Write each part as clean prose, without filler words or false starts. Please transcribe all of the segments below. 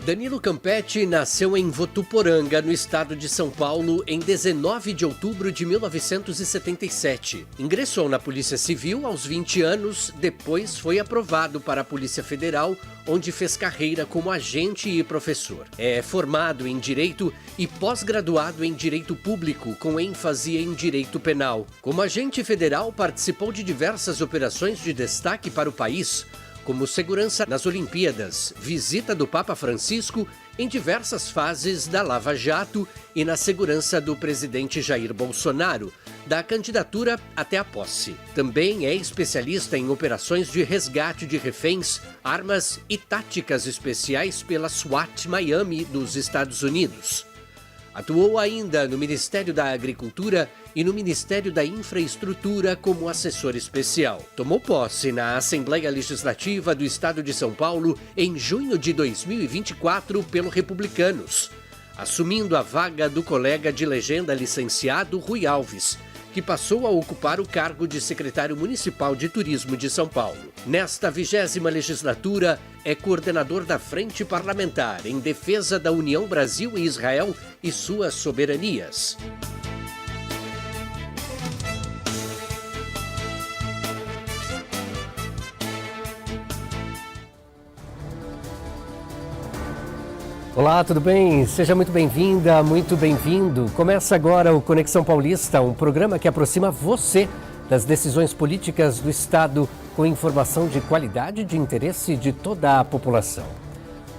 Danilo Campetti nasceu em Votuporanga, no estado de São Paulo, em 19 de outubro de 1977. Ingressou na Polícia Civil aos 20 anos, depois foi aprovado para a Polícia Federal, onde fez carreira como agente e professor. É formado em Direito e pós-graduado em Direito Público, com ênfase em Direito Penal. Como agente federal, participou de diversas operações de destaque para o país, como segurança nas Olimpíadas, visita do Papa Francisco em diversas fases da Lava Jato e na segurança do presidente Jair Bolsonaro, da candidatura até a posse. Também é especialista em operações de resgate de reféns, armas e táticas especiais pela SWAT Miami dos Estados Unidos. Atuou ainda no Ministério da Agricultura e no Ministério da Infraestrutura como assessor especial. Tomou posse na Assembleia Legislativa do Estado de São Paulo em junho de 2024 pelo Republicanos, assumindo a vaga do colega de legenda licenciado Rui Alves, que passou a ocupar o cargo de secretário municipal de Turismo de São Paulo. Nesta 20ª legislatura, é coordenador da Frente Parlamentar em defesa da União Brasil e Israel e suas soberanias. Olá, tudo bem? Seja muito bem-vinda, muito bem-vindo. Começa agora o Conexão Paulista, um programa que aproxima você das decisões políticas do Estado com informação de qualidade e de interesse de toda a população.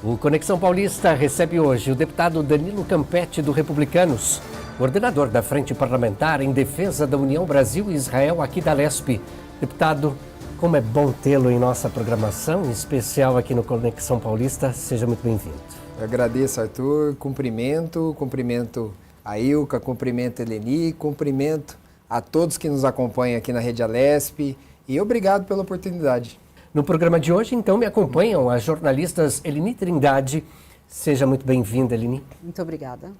O Conexão Paulista recebe hoje o deputado Danilo Campetti, do Republicanos, coordenador da Frente Parlamentar em defesa da União Brasil e Israel aqui da Lesp. Deputado, como é bom tê-lo em nossa programação, em especial aqui no Conexão Paulista. Seja muito bem-vindo. Eu agradeço, Arthur, cumprimento a Ilka, cumprimento a Eleni, cumprimento a todos que nos acompanham aqui na Rede Alesp e obrigado pela oportunidade. No programa de hoje, então, me acompanham as jornalistas Eleni Trindade. Seja muito bem-vinda, Eleni. Muito obrigada.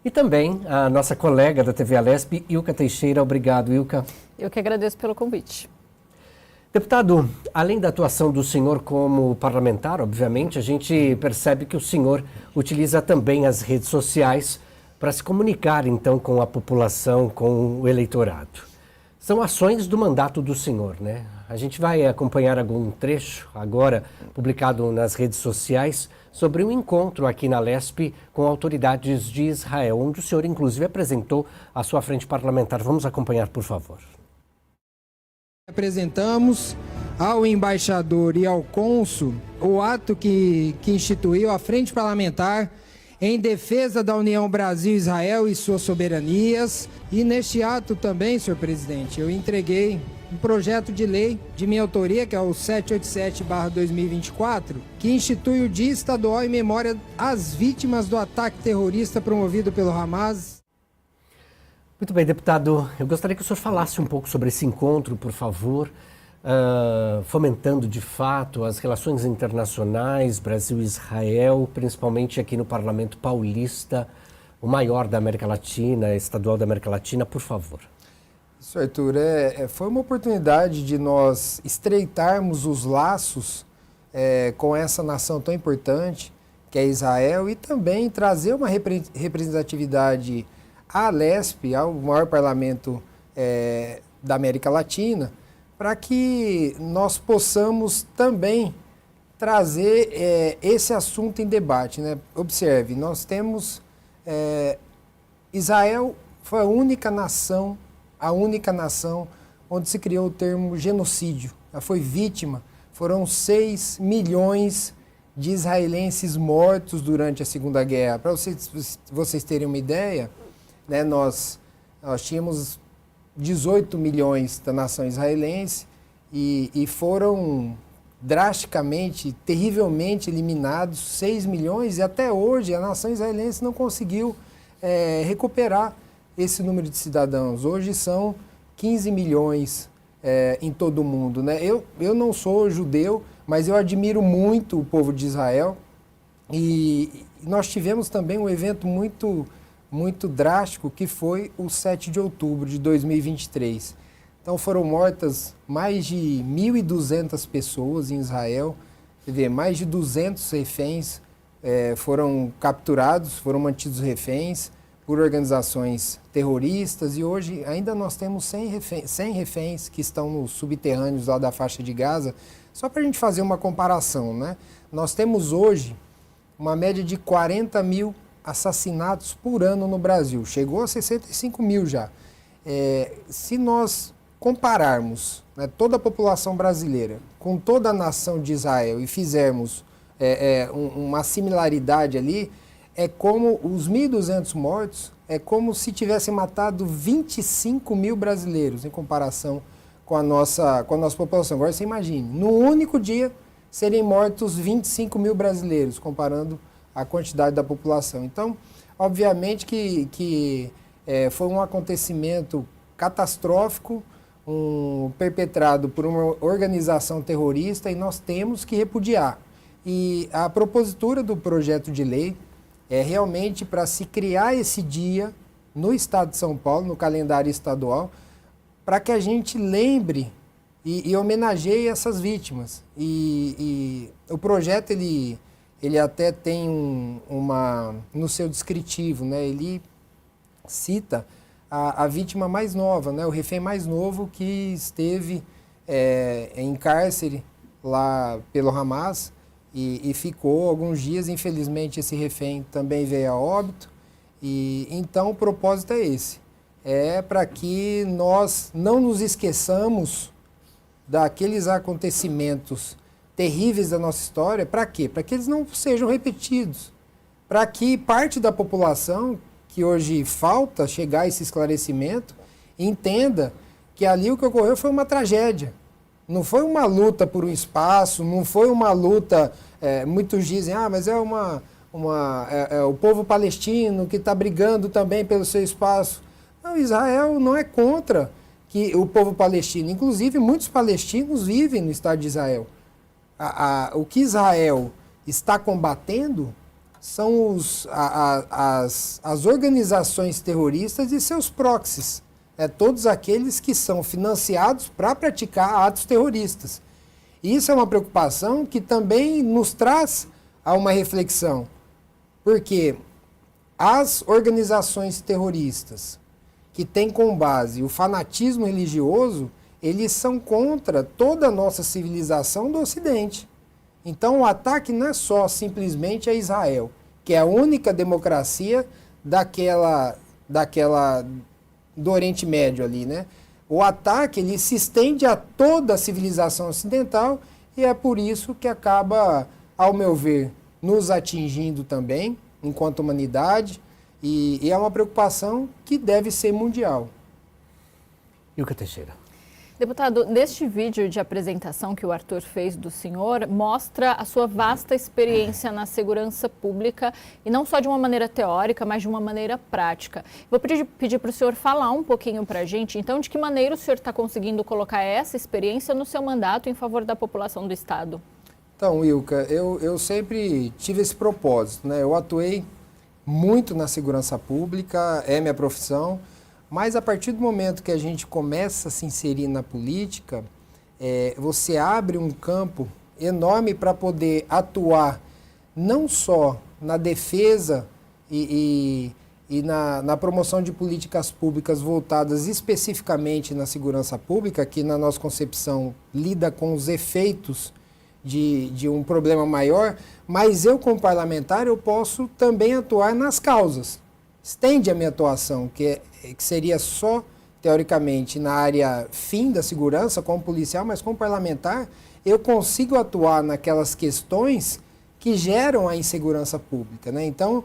E também a nossa colega da TV Alesp, Ilka Teixeira. Obrigado, Ilka. Eu que agradeço pelo convite. Deputado, além da atuação do senhor como parlamentar, obviamente, a gente percebe que o senhor utiliza também as redes sociais para se comunicar, então, com a população, com o eleitorado. São ações do mandato do senhor, né? A gente vai acompanhar algum trecho agora, publicado nas redes sociais, sobre um encontro aqui na Lesp com autoridades de Israel, onde o senhor, inclusive, apresentou a sua frente parlamentar. Vamos acompanhar, por favor. Apresentamos ao embaixador e ao cônsul o ato que instituiu a Frente Parlamentar em defesa da União Brasil-Israel e suas soberanias. E neste ato também, senhor presidente, eu entreguei um projeto de lei de minha autoria, que é o 787/2024, que institui o Dia Estadual em memória às vítimas do ataque terrorista promovido pelo Hamas. Muito bem, deputado. Eu gostaria que o senhor falasse um pouco sobre esse encontro, por favor, fomentando de fato as relações internacionais, Brasil e Israel, principalmente aqui no Parlamento Paulista, o maior da América Latina, estadual da América Latina, por favor. Isso, Arthur, foi uma oportunidade de nós estreitarmos os laços com essa nação tão importante, que é Israel, e também trazer uma representatividade à Lesp, ao maior parlamento da América Latina, para que nós possamos também trazer esse assunto em debate, né? Observe, nós temos... Israel foi a única nação onde se criou o termo genocídio. Ela foi vítima, foram 6 milhões de israelenses mortos durante a Segunda Guerra. Para vocês terem uma ideia, né, nós tínhamos 18 milhões da nação israelense e foram drasticamente, terrivelmente eliminados 6 milhões e até hoje a nação israelense não conseguiu recuperar esse número de cidadãos. Hoje são 15 milhões em todo o mundo, né? Eu não sou judeu, mas eu admiro muito o povo de Israel e nós tivemos também um evento muito drástico, que foi o 7 de outubro de 2023. Então foram mortas mais de 1.200 pessoas em Israel, quer dizer, mais de 200 reféns, foram capturados, foram mantidos reféns por organizações terroristas e hoje ainda nós temos 100 reféns que estão nos subterrâneos lá da faixa de Gaza. Só para a gente fazer uma comparação, né? Nós temos hoje uma média de 40 mil assassinatos por ano no Brasil. Chegou a 65 mil já. Se nós compararmos, né, toda a população brasileira com toda a nação de Israel e fizermos uma similaridade ali, é como os 1.200 mortos, é como se tivessem matado 25 mil brasileiros em comparação com a nossa população. Agora você imagine, num único dia serem mortos 25 mil brasileiros, comparando a quantidade da população. Então, obviamente que foi um acontecimento catastrófico, perpetrado por uma organização terrorista e nós temos que repudiar. E a propositura do projeto de lei é realmente para se criar esse dia no Estado de São Paulo, no calendário estadual, para que a gente lembre e homenageie essas vítimas. E o projeto, ele até tem no seu descritivo, né, ele cita a vítima mais nova, né, o refém mais novo que esteve em cárcere lá pelo Hamas e ficou alguns dias. Infelizmente, esse refém também veio a óbito. E então, o propósito é esse. É para que nós não nos esqueçamos daqueles acontecimentos terríveis da nossa história. Para quê? Para que eles não sejam repetidos. Para que parte da população, que hoje falta chegar a esse esclarecimento, entenda que ali o que ocorreu foi uma tragédia. Não foi uma luta por um espaço, não foi uma luta, muitos dizem, mas é o povo palestino que está brigando também pelo seu espaço. Não, Israel não é contra que o povo palestino, inclusive muitos palestinos vivem no Estado de Israel. O que Israel está combatendo são as organizações terroristas e seus proxies. Todos aqueles que são financiados para praticar atos terroristas. E isso é uma preocupação que também nos traz a uma reflexão, porque as organizações terroristas que têm como base o fanatismo religioso, eles são contra toda a nossa civilização do Ocidente. Então o ataque não é só simplesmente a Israel, que é a única democracia do Oriente Médio ali, né? O ataque, ele se estende a toda a civilização ocidental e é por isso que acaba, ao meu ver, nos atingindo também, enquanto humanidade, e é uma preocupação que deve ser mundial. Ilka Teixeira. Deputado, neste vídeo de apresentação que o Arthur fez do senhor, mostra a sua vasta experiência na segurança pública, e não só de uma maneira teórica, mas de uma maneira prática. Vou pedir para o senhor falar um pouquinho para a gente, então, de que maneira o senhor está conseguindo colocar essa experiência no seu mandato em favor da população do Estado? Então, Ilka, eu sempre tive esse propósito, né? Eu atuei muito na segurança pública, é minha profissão. Mas a partir do momento que a gente começa a se inserir na política, você abre um campo enorme para poder atuar não só na defesa e na promoção de políticas públicas voltadas especificamente na segurança pública, que na nossa concepção lida com os efeitos de um problema maior, mas eu, como parlamentar, eu posso também atuar nas causas. Estende a minha atuação, que seria só, teoricamente, na área fim da segurança, como policial, mas como parlamentar, eu consigo atuar naquelas questões que geram a insegurança pública, né? Então,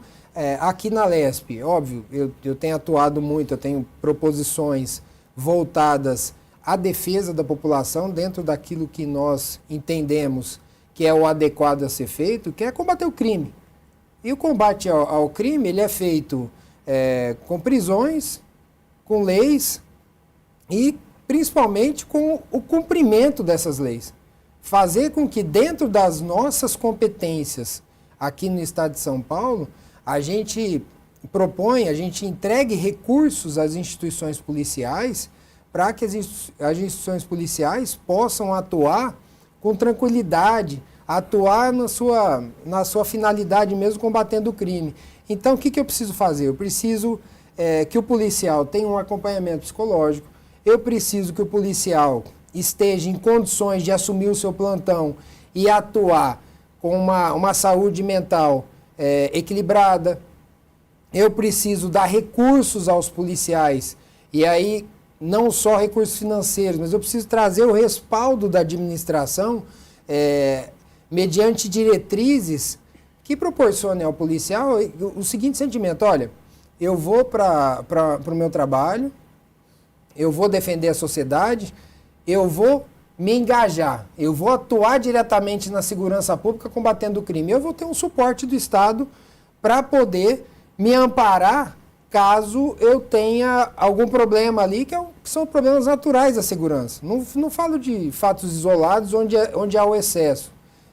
aqui na LESP, óbvio, eu tenho atuado muito, eu tenho proposições voltadas à defesa da população dentro daquilo que nós entendemos que é o adequado a ser feito, que é combater o crime. E o combate ao crime, ele é feito com prisões, com leis e principalmente com o cumprimento dessas leis. Fazer com que dentro das nossas competências aqui no Estado de São Paulo, a gente propõe, a gente entregue recursos às instituições policiais para que as instituições policiais possam atuar com tranquilidade, atuar na sua finalidade mesmo, combatendo o crime. Então, o que eu preciso fazer? Eu preciso que o policial tenha um acompanhamento psicológico, eu preciso que o policial esteja em condições de assumir o seu plantão e atuar com uma saúde mental equilibrada. Eu preciso dar recursos aos policiais, e aí não só recursos financeiros, mas eu preciso trazer o respaldo da administração mediante diretrizes que proporcionem ao policial o seguinte sentimento: olha, eu vou para o meu trabalho, eu vou defender a sociedade, eu vou me engajar, eu vou atuar diretamente na segurança pública combatendo o crime, eu vou ter um suporte do Estado para poder me amparar caso eu tenha algum problema ali, que são problemas naturais da segurança. Não falo de fatos isolados onde há o excesso.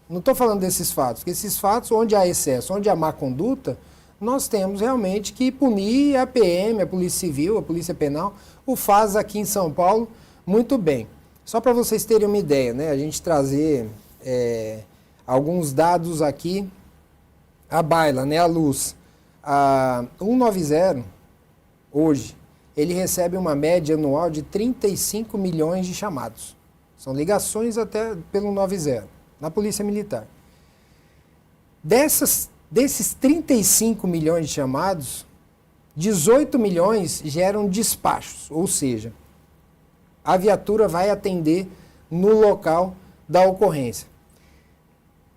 Não estou falando desses fatos, porque esses fatos onde há excesso, onde há má conduta, nós temos realmente que punir a PM, a Polícia Civil, a Polícia Penal, o faz aqui em São Paulo muito bem. Só para vocês terem uma ideia, né, a gente trazer alguns dados aqui à baila, né, à luz. A 190, hoje, ele recebe uma média anual de 35 milhões de chamados. São ligações até pelo 90, na Polícia Militar. Desses 35 milhões de chamados, 18 milhões geram despachos, ou seja, a viatura vai atender no local da ocorrência.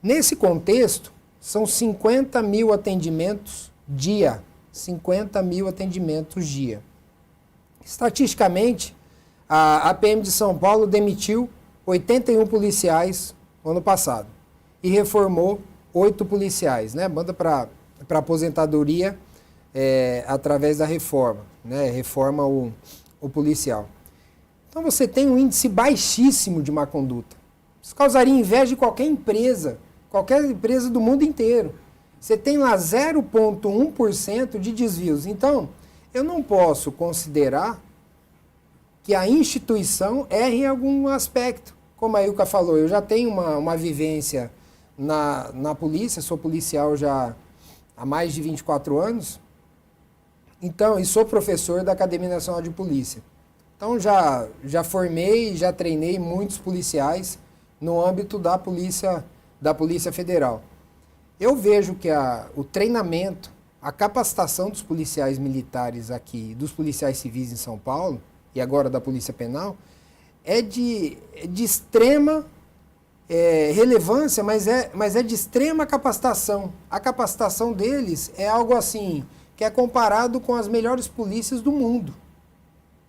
Nesse contexto, são 50 mil atendimentos dia. 50 mil atendimentos dia. Estatisticamente, a PM de São Paulo demitiu 81 policiais no ano passado e reformou 8 policiais, né? Manda para aposentadoria através da reforma, né? Reforma o policial. Então você tem um índice baixíssimo de má conduta. Isso causaria inveja de qualquer empresa do mundo inteiro. Você tem lá 0,1% de desvios. Então, eu não posso considerar que a instituição erre em algum aspecto. Como a Ilka falou, eu já tenho uma vivência na polícia, sou policial já há mais de 24 anos, então, e sou professor da Academia Nacional de Polícia. Então, já formei, já treinei muitos policiais no âmbito da Polícia Federal. Eu vejo que o treinamento, a capacitação dos policiais militares aqui, dos policiais civis em São Paulo, e agora da Polícia Penal, é de extrema relevância, mas é de extrema capacitação. A capacitação deles é algo assim, que é comparado com as melhores polícias do mundo.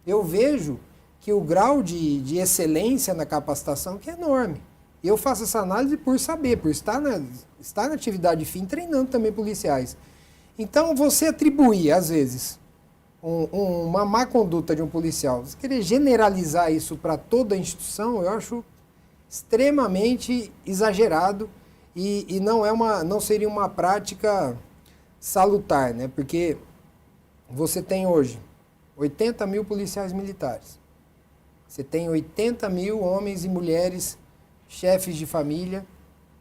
Eu vejo que o grau de excelência na capacitação que é enorme. Eu faço essa análise por saber, por estar na atividade fim, treinando também policiais. Então, você atribuir, às vezes, uma má conduta de um policial, você querer generalizar isso para toda a instituição, eu acho extremamente exagerado e não seria uma prática salutar, né? Porque você tem hoje 80 mil policiais militares, você tem 80 mil homens e mulheres chefes de família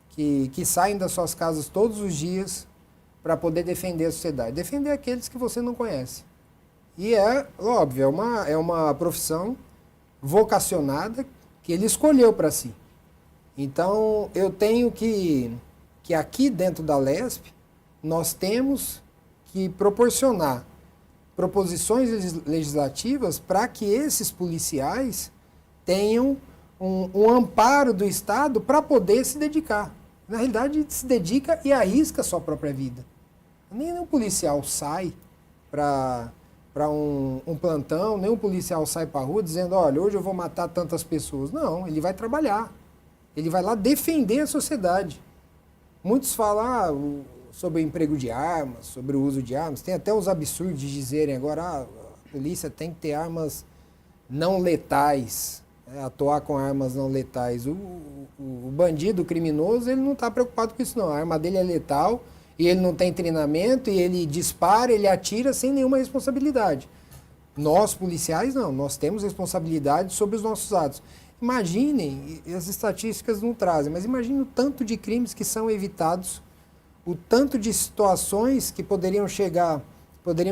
que saem das suas casas todos os dias para poder defender a sociedade. Defender aqueles que você não conhece. E óbvio, é uma profissão vocacionada que ele escolheu para si. Então, eu tenho que aqui dentro da LESP, nós temos que proporcionar proposições legislativas para que esses policiais tenham um amparo do Estado para poder se dedicar. Na realidade, se dedica e arrisca a sua própria vida. Nenhum policial sai para um plantão, nenhum policial sai para a rua dizendo, olha, hoje eu vou matar tantas pessoas. Não, ele vai trabalhar. Ele vai lá defender a sociedade. Muitos falam sobre o emprego de armas, sobre o uso de armas. Tem até os absurdos de dizerem agora, a polícia tem que ter armas não letais, atuar com armas não letais. O bandido, o criminoso, ele não está preocupado com isso não. A arma dele é letal e ele não tem treinamento e ele dispara, ele atira sem nenhuma responsabilidade. Nós, policiais, não. Nós temos responsabilidade sobre os nossos atos. Imaginem, e as estatísticas não trazem, mas imagine o tanto de crimes que são evitados, o tanto de situações que poderiam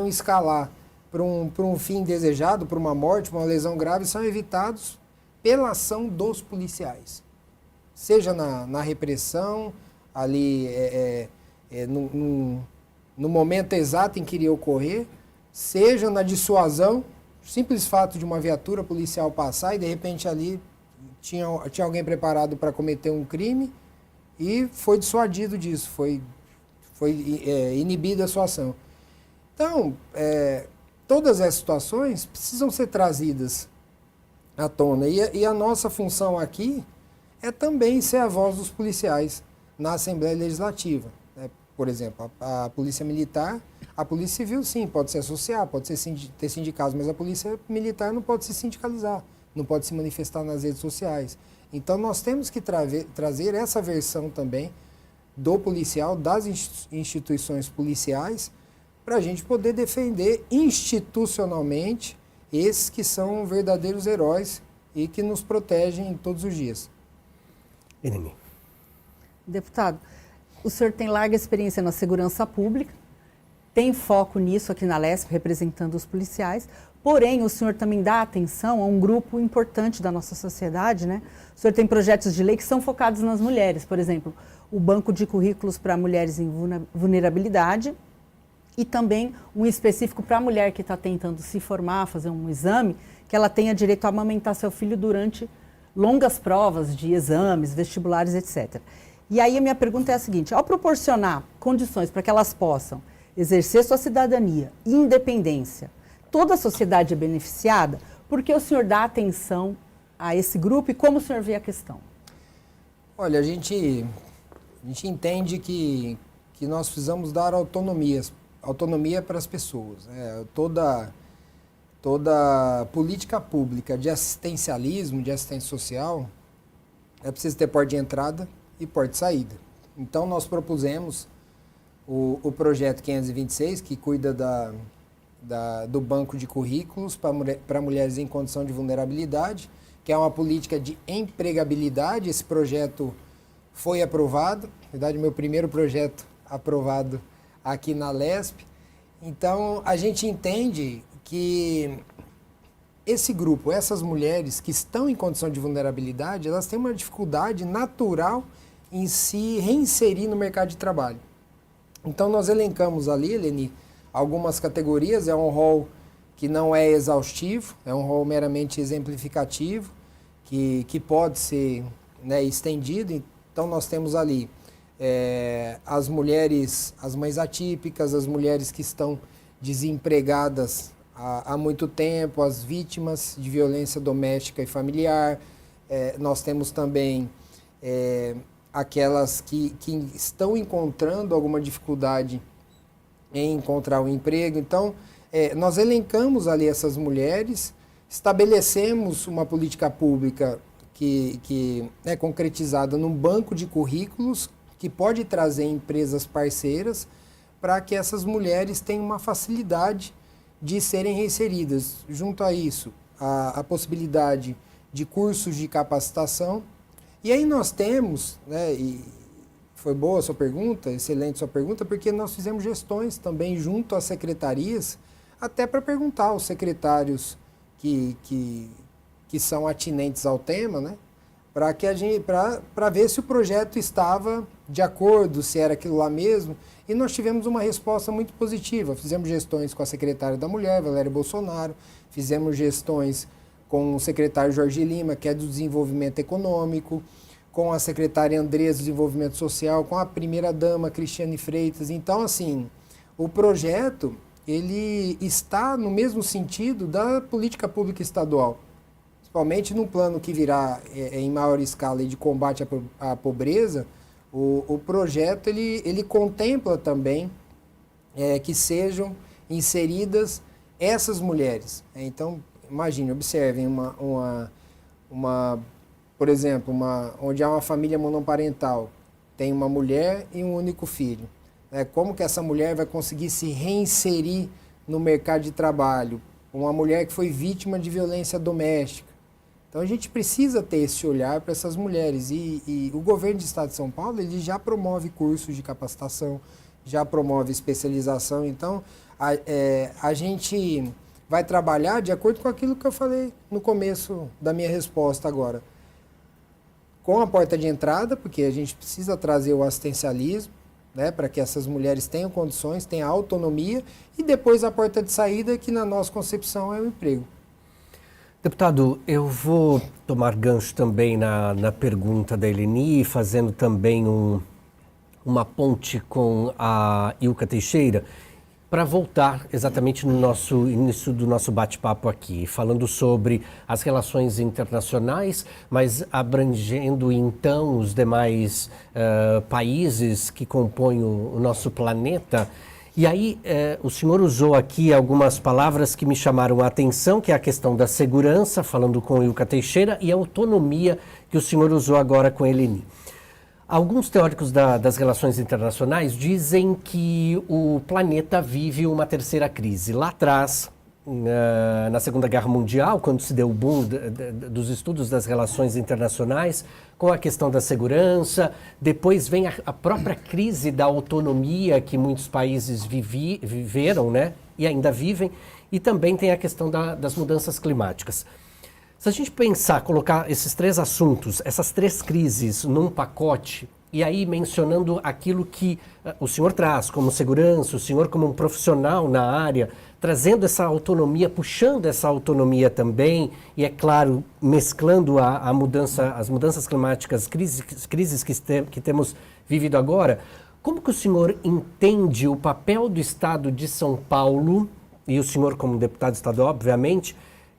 escalar para um fim desejado, para uma morte, para uma lesão grave, são evitados pela ação dos policiais. Seja na repressão, ali no momento exato em que iria ocorrer, seja na dissuasão, o simples fato de uma viatura policial passar e de repente ali tinha alguém preparado para cometer um crime e foi dissuadido disso, foi inibida a sua ação. Então, todas essas situações precisam ser trazidas à tona. E a nossa função aqui é também ser a voz dos policiais na Assembleia Legislativa. Né? Por exemplo, a Polícia Militar, a Polícia Civil, sim, pode se associar, pode ter sindicatos, mas a Polícia Militar não pode se sindicalizar, não pode se manifestar nas redes sociais. Então, nós temos que trazer essa versão também do policial, das instituições policiais, para a gente poder defender institucionalmente esses que são verdadeiros heróis e que nos protegem todos os dias. Irene. Deputado, o senhor tem larga experiência na segurança pública, tem foco nisso aqui na LESP, representando os policiais, porém o senhor também dá atenção a um grupo importante da nossa sociedade, né? O senhor tem projetos de lei que são focados nas mulheres, por exemplo, o Banco de Currículos para Mulheres em Vulnerabilidade e também um específico para a mulher que está tentando se formar, fazer um exame, que ela tenha direito a amamentar seu filho durante longas provas de exames, vestibulares, etc. E aí a minha pergunta é a seguinte: ao proporcionar condições para que elas possam exercer sua cidadania e independência, toda a sociedade é beneficiada? Por que o senhor dá atenção a esse grupo e como o senhor vê a questão? Olha, a gente entende que nós precisamos dar autonomia para as pessoas. Né? Toda política pública de assistencialismo, de assistência social, é preciso ter porta de entrada e porta de saída. Então, nós propusemos o projeto 526, que cuida do banco de currículos para mulheres em condição de vulnerabilidade, que é uma política de empregabilidade. Esse projeto foi aprovado, na verdade, meu primeiro projeto aprovado aqui na LESP. Então, a gente entende que esse grupo, essas mulheres que estão em condição de vulnerabilidade, elas têm uma dificuldade natural em se reinserir no mercado de trabalho. Então, nós elencamos ali, Eleni, algumas categorias. É um rol que não é exaustivo, é um rol meramente exemplificativo, que pode ser, né, estendido. Então, nós temos ali as mulheres, as mães atípicas, as mulheres que estão desempregadas há muito tempo, as vítimas de violência doméstica e familiar. Nós temos também aquelas que estão encontrando alguma dificuldade em encontrar um emprego. Então, nós elencamos ali essas mulheres, estabelecemos uma política pública que é concretizada num banco de currículos que pode trazer empresas parceiras para que essas mulheres tenham uma facilidade de serem reinseridas. Junto a isso, a possibilidade de cursos de capacitação. E aí nós temos, né, e foi boa a sua pergunta, excelente sua pergunta, porque nós fizemos gestões também junto às secretarias, até para perguntar aos secretários que são atinentes ao tema, né, para ver se o projeto estava de acordo, se era aquilo lá mesmo. E nós tivemos uma resposta muito positiva. Fizemos gestões com a secretária da Mulher, Valéria Bolsonaro, fizemos gestões com o secretário Jorge Lima, que é do Desenvolvimento Econômico, com a secretária Andresa do Desenvolvimento Social, com a primeira-dama Cristiane Freitas. Então, assim, o projeto ele está no mesmo sentido da política pública estadual, principalmente no plano que virá em maior escala de combate à pobreza. O projeto ele contempla também que sejam inseridas essas mulheres. Então, imagine, observem por exemplo, onde há uma família monoparental, tem uma mulher e um único filho. Como que essa mulher vai conseguir se reinserir no mercado de trabalho? Uma mulher que foi vítima de violência doméstica. Então a gente precisa ter esse olhar para essas mulheres e o governo do Estado de São Paulo ele já promove cursos de capacitação, já promove especialização. Então a gente vai trabalhar de acordo com aquilo que eu falei no começo da minha resposta agora. Com a porta de entrada, porque a gente precisa trazer o assistencialismo, né, para que essas mulheres tenham condições, tenham autonomia, e depois a porta de saída, que na nossa concepção é o emprego. Deputado, eu vou tomar gancho também na pergunta da Eleni, fazendo também uma ponte com a Ilka Teixeira, para voltar exatamente no nosso início do nosso bate-papo aqui, falando sobre as relações internacionais, mas abrangendo então os demais países que compõem o nosso planeta. E aí, o senhor usou aqui algumas palavras que me chamaram a atenção, que é a questão da segurança, falando com Ilka Teixeira, e a autonomia que o senhor usou agora com a Eleni. Alguns teóricos das relações internacionais dizem que o planeta vive uma terceira crise. Lá atrás, na Segunda Guerra Mundial, quando se deu o boom dos estudos das relações internacionais, com a questão da segurança, depois vem a própria crise da autonomia que muitos países viveram, né, e ainda vivem, e também tem a questão das mudanças climáticas. Se a gente pensar, colocar esses três assuntos, essas três crises num pacote, e aí mencionando aquilo que o senhor traz como segurança, o senhor como um profissional na área, trazendo essa autonomia, puxando essa autonomia também, e é claro, mesclando as mudanças climáticas, crises que temos vivido agora, como que o senhor entende o papel do Estado de São Paulo, e o senhor como deputado estadual, obviamente,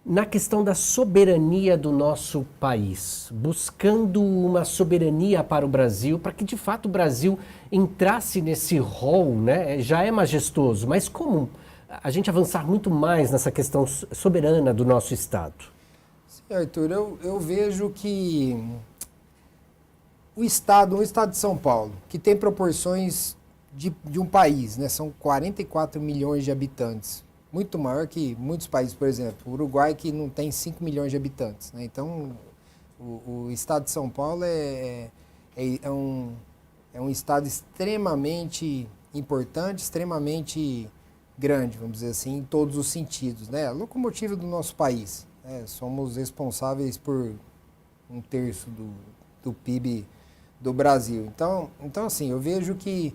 na questão da soberania do nosso país, buscando uma soberania para o Brasil, para que de fato o Brasil entrasse nesse rol, né? Já é majestoso, mas como a gente avançar muito mais nessa questão soberana do nosso Estado? Sim, Arthur, eu vejo que o Estado de São Paulo, que tem proporções de um país, né? São 44 milhões de habitantes, muito maior que muitos países, por exemplo, o Uruguai, que não tem 5 milhões de habitantes, né? Então, o Estado de São Paulo é um Estado extremamente importante, extremamente grande, vamos dizer assim, em todos os sentidos, né? A locomotiva do nosso país, né? Somos responsáveis por 1/3 do PIB do Brasil. Então assim, eu vejo que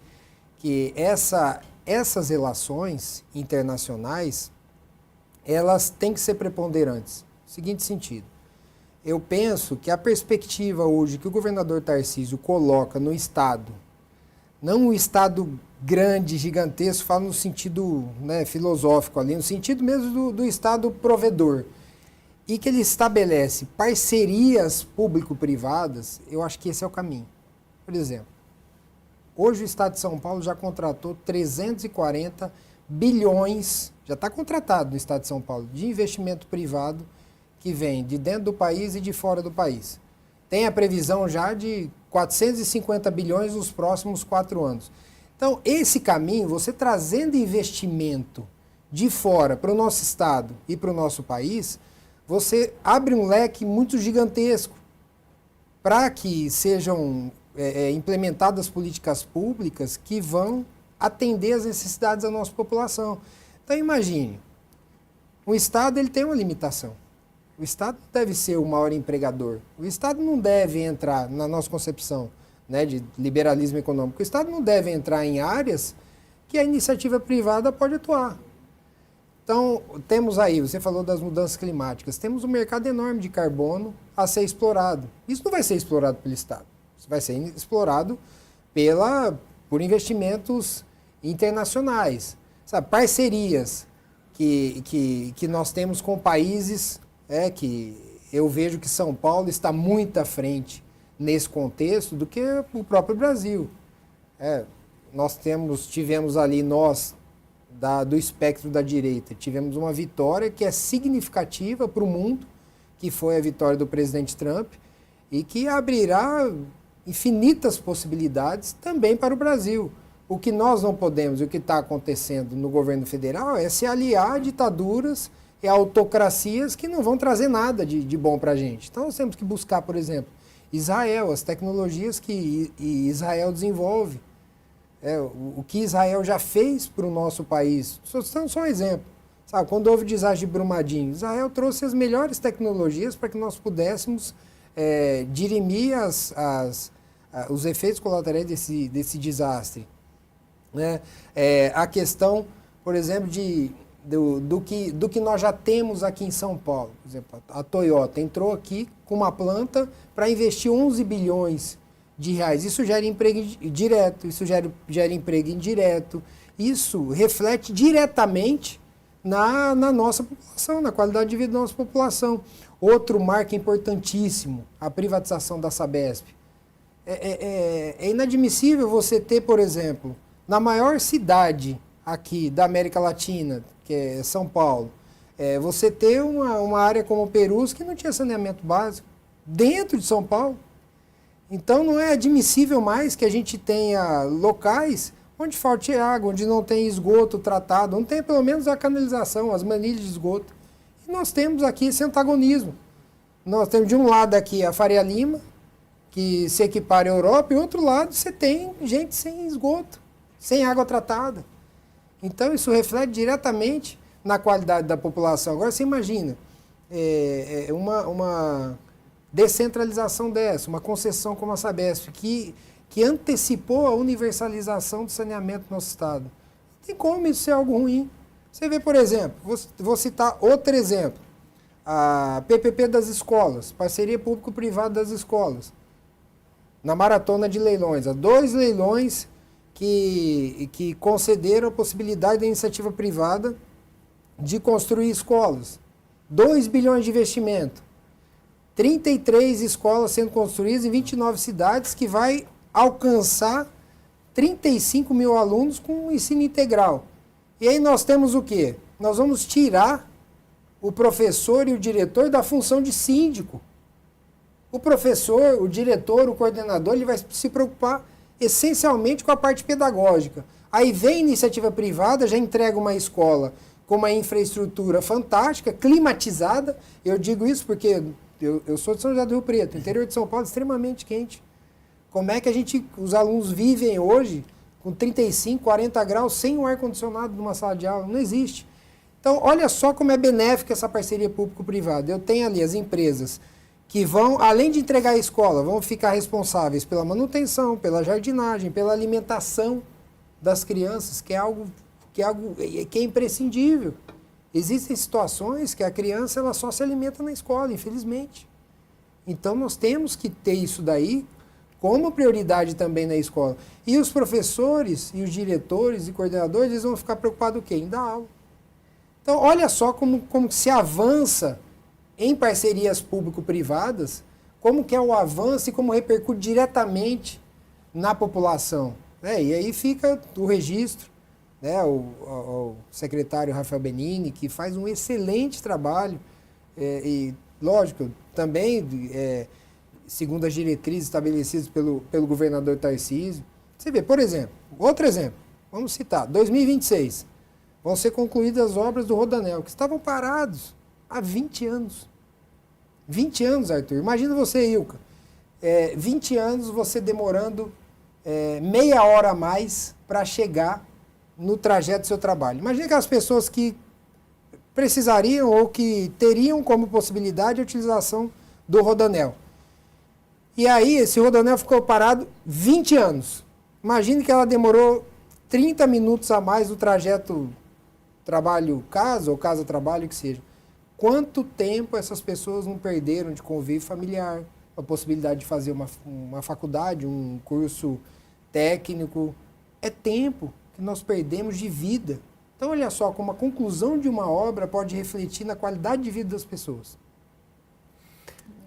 essas relações internacionais, elas têm que ser preponderantes. Seguinte sentido, eu penso que a perspectiva hoje que o governador Tarcísio coloca no Estado, não o Estado grande, gigantesco, falo no sentido, né, filosófico ali, no sentido mesmo do Estado provedor, e que ele estabelece parcerias público-privadas, eu acho que esse é o caminho. Por exemplo, hoje o Estado de São Paulo já contratou 340 bilhões, já está contratado no Estado de São Paulo, de investimento privado que vem de dentro do país e de fora do país. Tem a previsão já de 450 bilhões nos próximos 4 anos. Então, esse caminho, você trazendo investimento de fora para o nosso Estado e para o nosso país, você abre um leque muito gigantesco para que sejam implementadas políticas públicas que vão atender às necessidades da nossa população. Então imagine, o Estado ele tem uma limitação. O Estado deve ser o maior empregador. O Estado não deve entrar, na nossa concepção, né, de liberalismo econômico, o Estado não deve entrar em áreas que a iniciativa privada pode atuar. Então, temos aí, você falou das mudanças climáticas, temos um mercado enorme de carbono a ser explorado. Isso não vai ser explorado pelo Estado. Vai ser explorado por investimentos internacionais, sabe? Parcerias que nós temos com países que eu vejo que São Paulo está muito à frente nesse contexto do que o próprio Brasil. Nós tivemos ali, do espectro da direita, tivemos uma vitória que é significativa para o mundo, que foi a vitória do presidente Trump, e que abrirá infinitas possibilidades também para o Brasil. O que nós não podemos, e o que está acontecendo no governo federal, é se aliar a ditaduras e autocracias que não vão trazer nada de bom para a gente. Então, nós temos que buscar, por exemplo, Israel, as tecnologias que Israel desenvolve. O que Israel já fez para o nosso país. Só um exemplo. Sabe, quando houve o desastre de Brumadinho, Israel trouxe as melhores tecnologias para que nós pudéssemos dirimir os efeitos colaterais desse desastre. Né? A questão, por exemplo, do que nós já temos aqui em São Paulo. Por exemplo, a Toyota entrou aqui com uma planta para investir 11 bilhões de reais. Isso gera emprego direto, isso gera emprego indireto. Isso reflete diretamente na nossa população, na qualidade de vida da nossa população. Outro marco importantíssimo, a privatização da Sabesp. É inadmissível você ter, por exemplo, na maior cidade aqui da América Latina, que é São Paulo, você ter uma área como o Perus que não tinha saneamento básico dentro de São Paulo. Então não é admissível mais que a gente tenha locais onde falte água, onde não tem esgoto tratado, não tem pelo menos a canalização, as manilhas de esgoto. E nós temos aqui esse antagonismo. Nós temos de um lado aqui a Faria Lima, que se equipara à Europa, e do outro lado você tem gente sem esgoto, sem água tratada. Então isso reflete diretamente na qualidade da população. Agora você imagina, uma descentralização dessa, uma concessão como a Sabesp, que antecipou a universalização do saneamento no nosso estado. Não tem como isso ser algo ruim. Você vê, por exemplo, vou citar outro exemplo, a PPP das escolas, parceria público-privada das escolas, na maratona de leilões. Há 2 leilões que concederam a possibilidade da iniciativa privada de construir escolas. 2 bilhões de investimento. 33 escolas sendo construídas em 29 cidades, que vai alcançar 35 mil alunos com ensino integral. E aí nós temos o quê? Nós vamos tirar o professor e o diretor da função de síndico. O professor, o diretor, o coordenador, ele vai se preocupar essencialmente com a parte pedagógica. Aí vem a iniciativa privada, já entrega uma escola com uma infraestrutura fantástica, climatizada. Eu digo isso porque eu sou de São José do Rio Preto, o interior de São Paulo é extremamente quente. Como é que os alunos vivem hoje com 35, 40 graus sem o ar-condicionado numa sala de aula? Não existe. Então, olha só como é benéfica essa parceria público-privada. Eu tenho ali as empresas que vão, além de entregar a escola, vão ficar responsáveis pela manutenção, pela jardinagem, pela alimentação das crianças, que é imprescindível. Existem situações que a criança ela só se alimenta na escola, infelizmente. Então, nós temos que ter isso daí como prioridade também na escola. E os professores, e os diretores e coordenadores, eles vão ficar preocupados o quê? Em dar aula. Então, olha só como se avança em parcerias público-privadas, como que é o avanço e como repercute diretamente na população. E aí fica o registro, o secretário Rafael Benini, que faz um excelente trabalho, e, lógico, também, segundo as diretrizes estabelecidas pelo governador Tarcísio. Você vê, por exemplo, outro exemplo, vamos citar, 2026, vão ser concluídas as obras do Rodoanel, que estavam parados há 20 anos. 20 anos, Arthur. Imagina você, Ilka, 20 anos você demorando meia hora a mais para chegar no trajeto do seu trabalho. Imagina aquelas pessoas que precisariam ou que teriam como possibilidade a utilização do Rodoanel. E aí, esse Rodoanel ficou parado 20 anos. Imagine que ela demorou 30 minutos a mais no trajeto trabalho-casa ou casa-trabalho, que seja. Quanto tempo essas pessoas não perderam de convívio familiar, a possibilidade de fazer uma faculdade, um curso técnico? É tempo que nós perdemos de vida. Então, olha só como a conclusão de uma obra pode refletir na qualidade de vida das pessoas.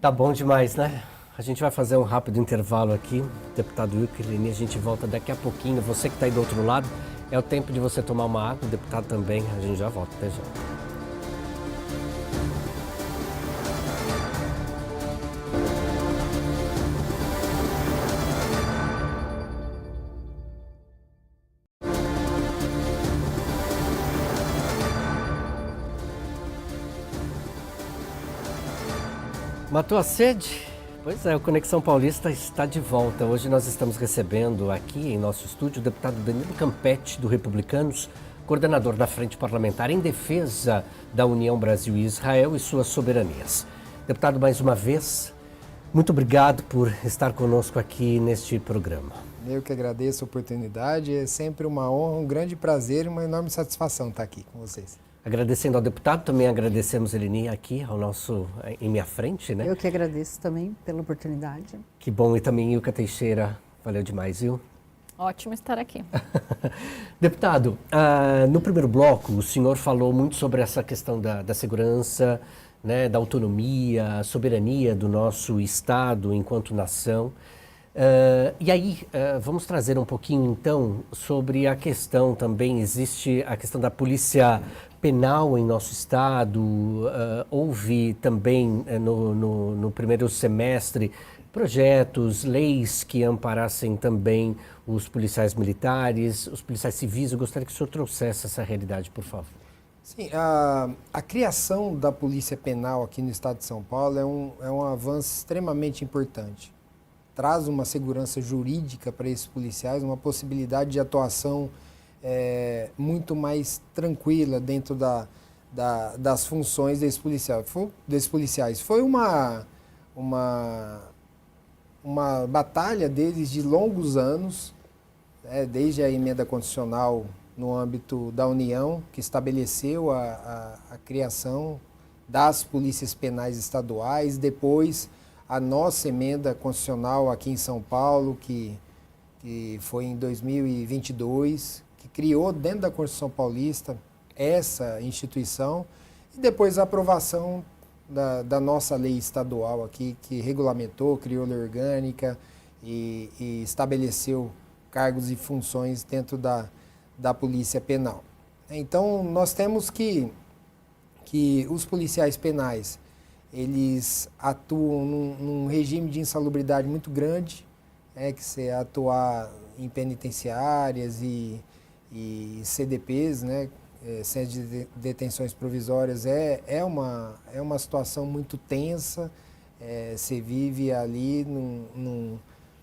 Tá bom demais, né? A gente vai fazer um rápido intervalo aqui, deputado Ilka Eleni, a gente volta daqui a pouquinho. Você que está aí do outro lado, é o tempo de você tomar uma água, o deputado também, a gente já volta, até já. Matou a sede? Pois é, o Conexão Paulista está de volta. Hoje nós estamos recebendo aqui em nosso estúdio o deputado Danilo Campetti, do Republicanos, coordenador da Frente Parlamentar em defesa da União Brasil e Israel e suas soberanias. Deputado, mais uma vez, muito obrigado por estar conosco aqui neste programa. Eu que agradeço a oportunidade, é sempre uma honra, um grande prazer e uma enorme satisfação estar aqui com vocês. Agradecendo ao deputado, também agradecemos Eleni aqui em minha frente, né? Eu que agradeço também pela oportunidade. Que bom, e também Ilka Teixeira, valeu demais, viu? Ótimo estar aqui. Deputado, no primeiro bloco o senhor falou muito sobre essa questão da segurança, né, da autonomia, a soberania do nosso Estado enquanto nação. E aí, vamos trazer um pouquinho então sobre a questão também, existe a questão da polícia penal em nosso Estado, houve também no primeiro semestre projetos, leis que amparassem também os policiais militares, os policiais civis. Eu gostaria que o senhor trouxesse essa realidade, por favor. Sim, a criação da Polícia Penal aqui no estado de São Paulo é um avanço extremamente importante. Traz uma segurança jurídica para esses policiais, uma possibilidade de atuação muito mais tranquila dentro das funções desses policiais. Foi uma batalha deles de longos anos, desde a emenda constitucional no âmbito da União, que estabeleceu a criação das polícias penais estaduais, depois a nossa emenda constitucional aqui em São Paulo, que foi em 2022, que criou dentro da Constituição Paulista essa instituição, e depois a aprovação da nossa lei estadual aqui, que regulamentou, criou lei orgânica e estabeleceu cargos e funções dentro da Polícia Penal. Então, nós temos que os policiais penais, eles atuam num regime de insalubridade muito grande, que se atuar em penitenciárias e CDPs, né, centros de detenções provisórias, é uma situação muito tensa. Você vive ali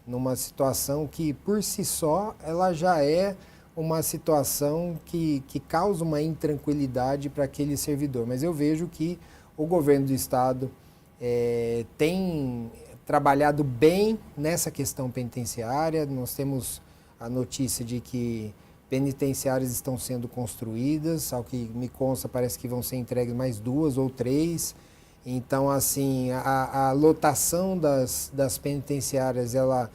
numa situação que, por si só, ela já é uma situação que causa uma intranquilidade para aquele servidor. Mas eu vejo que o governo do Estado tem trabalhado bem nessa questão penitenciária. Nós temos a notícia de que penitenciárias estão sendo construídas, ao que me consta, parece que vão ser entregues mais 2 ou 3. Então, assim, a lotação das penitenciárias, ela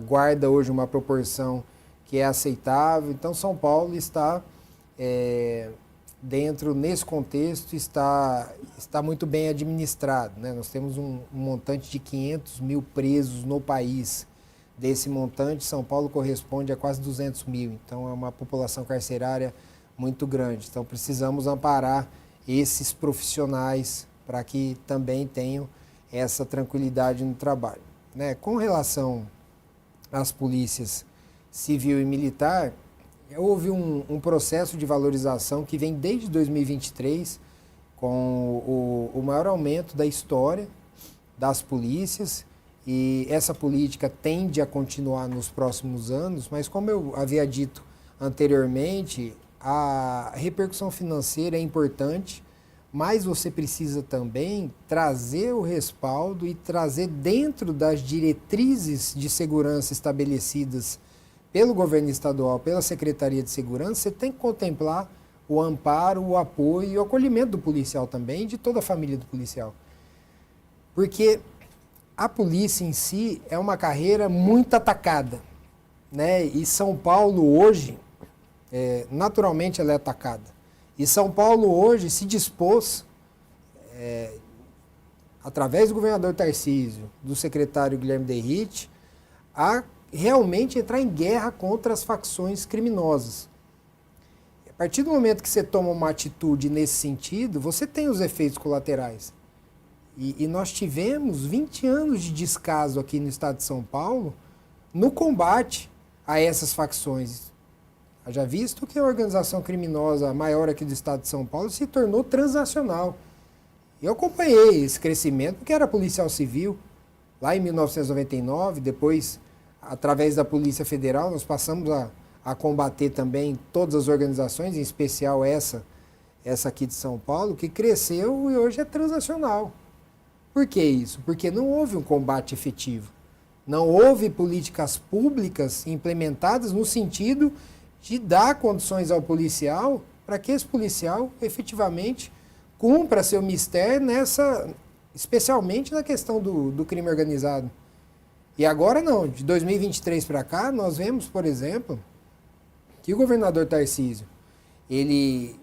guarda hoje uma proporção que é aceitável. Então, São Paulo está nesse contexto, está muito bem administrado, né? Nós temos um montante de 500 mil presos no país. Desse montante, São Paulo corresponde a quase 200 mil. Então, é uma população carcerária muito grande. Então, precisamos amparar esses profissionais para que também tenham essa tranquilidade no trabalho, né? Com relação às polícias civil e militar, houve um processo de valorização que vem desde 2023, com o maior aumento da história das polícias, e essa política tende a continuar nos próximos anos, mas como eu havia dito anteriormente, a repercussão financeira é importante, mas você precisa também trazer o respaldo e trazer dentro das diretrizes de segurança estabelecidas pelo governo estadual, pela Secretaria de Segurança. Você tem que contemplar o amparo, o apoio e o acolhimento do policial também, e de toda a família do policial. Porque a polícia em si é uma carreira muito atacada, né? E São Paulo hoje, naturalmente ela é atacada. E São Paulo hoje se dispôs, através do governador Tarcísio, do secretário Guilherme Derrite, a realmente entrar em guerra contra as facções criminosas. A partir do momento que você toma uma atitude nesse sentido, você tem os efeitos colaterais. E nós tivemos 20 anos de descaso aqui no estado de São Paulo no combate a essas facções. Já visto que a organização criminosa maior aqui do estado de São Paulo se tornou transnacional. Eu acompanhei esse crescimento porque era policial civil. Lá em 1999, depois, através da Polícia Federal, nós passamos a combater também todas as organizações, em especial essa aqui de São Paulo, que cresceu e hoje é transnacional. Por que isso? Porque não houve um combate efetivo. Não houve políticas públicas implementadas no sentido de dar condições ao policial para que esse policial efetivamente cumpra seu mistério especialmente na questão do crime organizado. E agora não, de 2023 para cá, nós vemos, por exemplo, que o governador Tarcísio, ele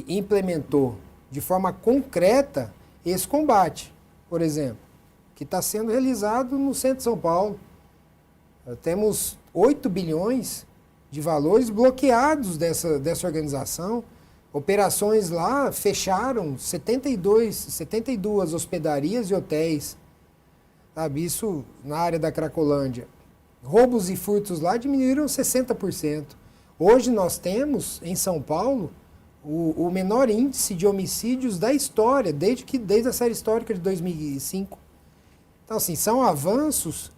implementou de forma concreta esse combate, por exemplo, que está sendo realizado no centro de São Paulo. Temos 8 bilhões de valores bloqueados dessa organização. Operações lá fecharam 72 hospedarias e hotéis. Sabe, isso na área da Cracolândia. Roubos e furtos lá diminuíram 60%. Hoje nós temos, em São Paulo, o menor índice de homicídios da história, desde a série histórica de 2005. Então, assim, são avanços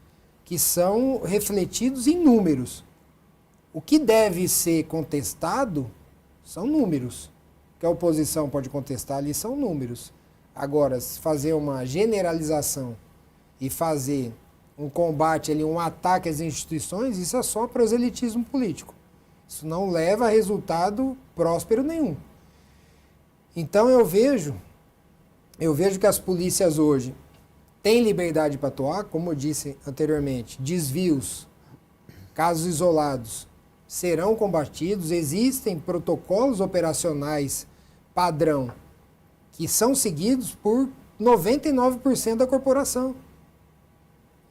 que são refletidos em números. O que deve ser contestado são números. O que a oposição pode contestar ali são números. Agora, se fazer uma generalização e fazer um combate ali, um ataque às instituições, isso é só proselitismo político. Isso não leva a resultado próspero nenhum. Então eu vejo que as polícias hoje têm liberdade para atuar, como eu disse anteriormente, desvios, casos isolados serão combatidos, existem protocolos operacionais padrão que são seguidos por 99% da corporação.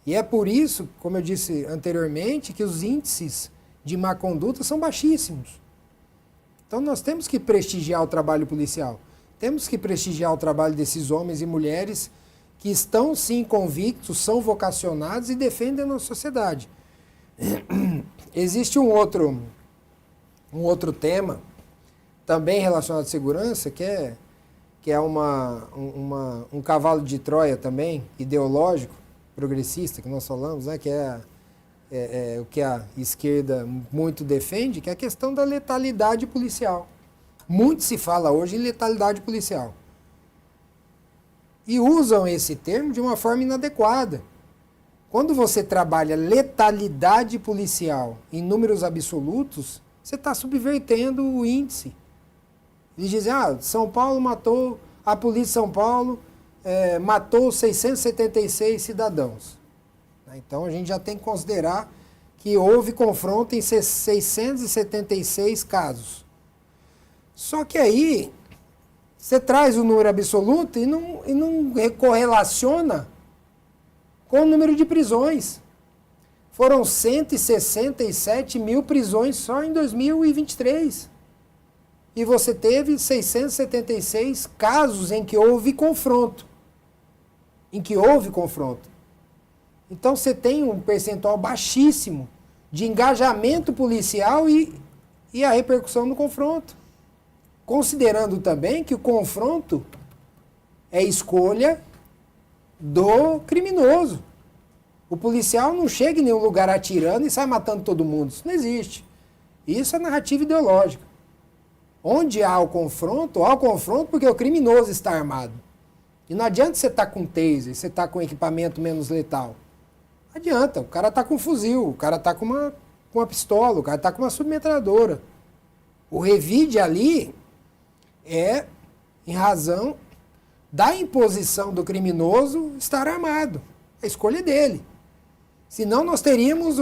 E é por isso, como eu disse anteriormente, que os índices de má conduta são baixíssimos. Então nós temos que prestigiar o trabalho policial. Temos que prestigiar o trabalho desses homens e mulheres que estão sim convictos, são vocacionados e defendem a nossa sociedade. Existe um outro tema, também relacionado à segurança, que é um cavalo de Troia também, ideológico, progressista, que nós falamos, né, que é o que a esquerda muito defende, que é a questão da letalidade policial. Muito se fala hoje em letalidade policial. E usam esse termo de uma forma inadequada. Quando você trabalha letalidade policial em números absolutos, você está subvertendo o índice. Eles dizem, São Paulo matou, a polícia de São Paulo matou 676 cidadãos. Então a gente já tem que considerar que houve confronto em 676 casos. Só que aí você traz o número absoluto e não correlaciona com o número de prisões. Foram 167 mil prisões só em 2023. E você teve 676 casos em que houve confronto. Então você tem um percentual baixíssimo de engajamento policial e a repercussão no confronto. Considerando também que o confronto é escolha do criminoso. O policial não chega em nenhum lugar atirando e sai matando todo mundo. Isso não existe. Isso é narrativa ideológica. Onde há o confronto porque o criminoso está armado. E não adianta você estar com taser, você estar com equipamento menos letal. Não adianta, o cara está com um fuzil, o cara está com uma pistola, o cara está com uma submetralhadora. O revide ali é em razão da imposição do criminoso estar armado. A escolha dele. Senão nós teríamos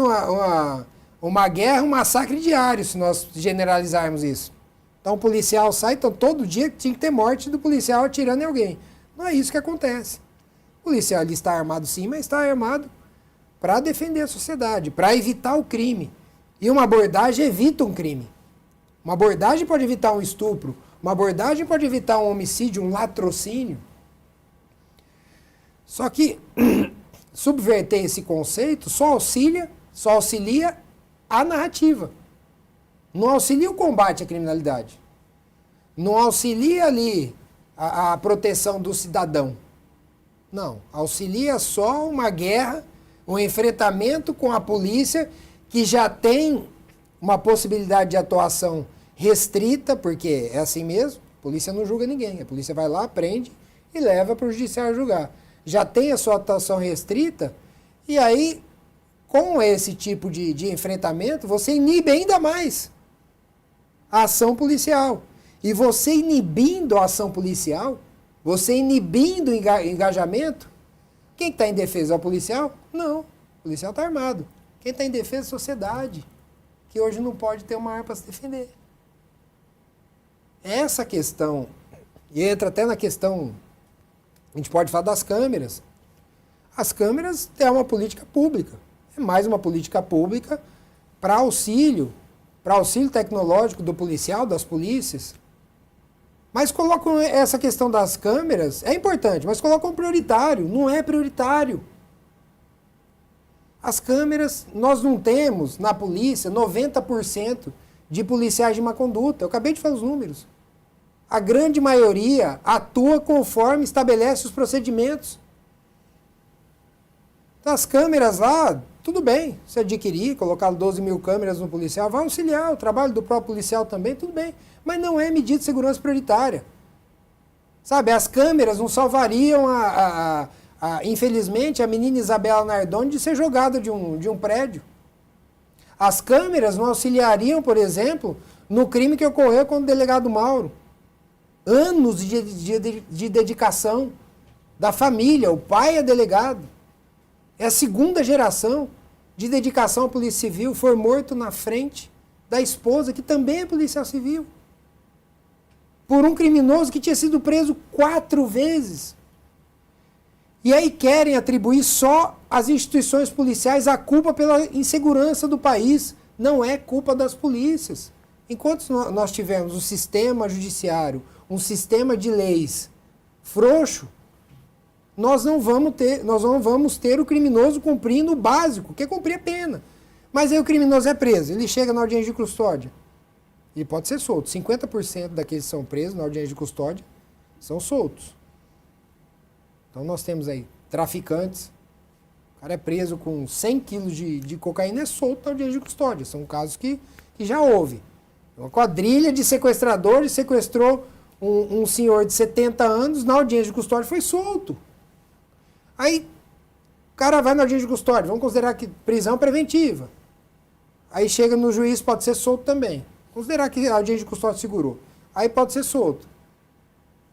uma guerra, um massacre diário, se nós generalizarmos isso. Então o policial sai, então todo dia tinha que ter morte do policial atirando em alguém. Não é isso que acontece. O policial ali está armado sim, mas está armado para defender a sociedade, para evitar o crime. E uma abordagem evita um crime. Uma abordagem pode evitar um estupro, uma abordagem pode evitar um homicídio, um latrocínio. Só que subverter esse conceito só auxilia a narrativa. Não auxilia o combate à criminalidade. Não auxilia ali a proteção do cidadão. Não, auxilia só uma guerra, um enfrentamento com a polícia que já tem uma possibilidade de atuação restrita, porque é assim mesmo, a polícia não julga ninguém, a polícia vai lá, prende e leva para o judiciário julgar. Já tem a sua atuação restrita, e aí, com esse tipo de enfrentamento, você inibe ainda mais a ação policial. E você inibindo a ação policial, você inibindo o engajamento, quem está em defesa é o policial? Não, o policial está armado. Quem está em defesa é a sociedade, que hoje não pode ter uma arma para se defender. Essa questão, e entra até na questão, a gente pode falar das câmeras. As câmeras é uma política pública, é mais uma política pública para auxílio tecnológico do policial, das polícias. Mas colocam essa questão das câmeras, é importante, mas colocam prioritário, não é prioritário. As câmeras, nós não temos na polícia 90% de policiais de má conduta. Eu acabei de falar os números. A grande maioria atua conforme estabelece os procedimentos. Então, as câmeras lá, tudo bem. Se adquirir, colocar 12 mil câmeras no policial, vai auxiliar o trabalho do próprio policial também, tudo bem. Mas não é medida de segurança prioritária. Sabe, as câmeras não salvariam infelizmente, a menina Isabela Nardoni de ser jogada de um prédio. As câmeras não auxiliariam, por exemplo, no crime que ocorreu com o delegado Mauro. Anos de dedicação da família, o pai é delegado. É a segunda geração de dedicação à Polícia Civil, foi morto na frente da esposa, que também é policial civil. Por um criminoso que tinha sido preso 4 vezes. E aí querem atribuir só às instituições policiais a culpa pela insegurança do país. Não é culpa das polícias. Enquanto nós tivermos um sistema judiciário, um sistema de leis frouxo, nós não vamos ter o criminoso cumprindo o básico, que é cumprir a pena. Mas aí o criminoso é preso, ele chega na audiência de custódia. Ele pode ser solto. 50% daqueles que são presos na audiência de custódia são soltos. Então nós temos aí traficantes, o cara é preso com 100 quilos de cocaína, é solto na audiência de custódia. São casos que já houve. Uma quadrilha de sequestradores sequestrou um senhor de 70 anos, na audiência de custódia foi solto. Aí o cara vai na audiência de custódia, vamos considerar que prisão preventiva. Aí chega no juiz, pode ser solto também. Considerar que a audiência de custódia segurou. Aí pode ser solto.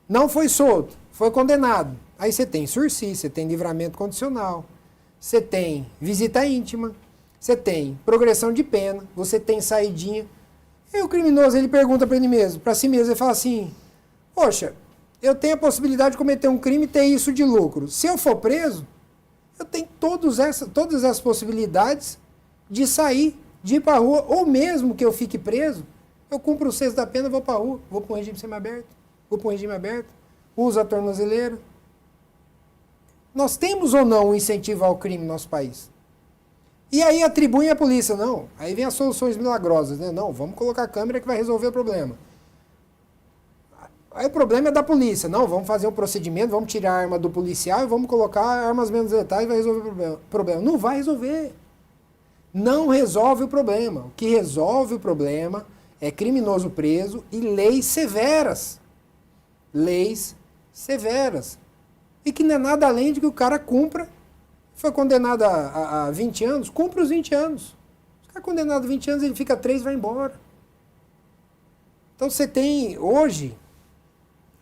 Não foi solto, foi condenado. Aí você tem sursi, você tem livramento condicional, você tem visita íntima, você tem progressão de pena, você tem saidinha. E o criminoso, ele pergunta para ele mesmo, para si mesmo, ele fala assim, poxa, eu tenho a possibilidade de cometer um crime e ter isso de lucro. Se eu for preso, eu tenho todas essas possibilidades de sair, de ir para a rua, ou mesmo que eu fique preso, eu cumpro o 6 da pena, vou para a rua, vou para um regime semiaberto, uso a tornozeleira. Nós temos ou não um incentivo ao crime no nosso país? E aí atribuem à polícia, não. Aí vem as soluções milagrosas, né? Não, vamos colocar a câmera que vai resolver o problema. Aí o problema é da polícia. Não, vamos fazer um procedimento, vamos tirar a arma do policial e vamos colocar armas menos letais e vai resolver o problema. Não vai resolver. Não resolve o problema. O que resolve o problema é criminoso preso e leis severas. Leis severas. E que não é nada além de que o cara cumpra. Foi condenado a 20 anos, cumpra os 20 anos. Se o cara é condenado a 20 anos, ele fica 3 e vai embora. Então você tem, hoje,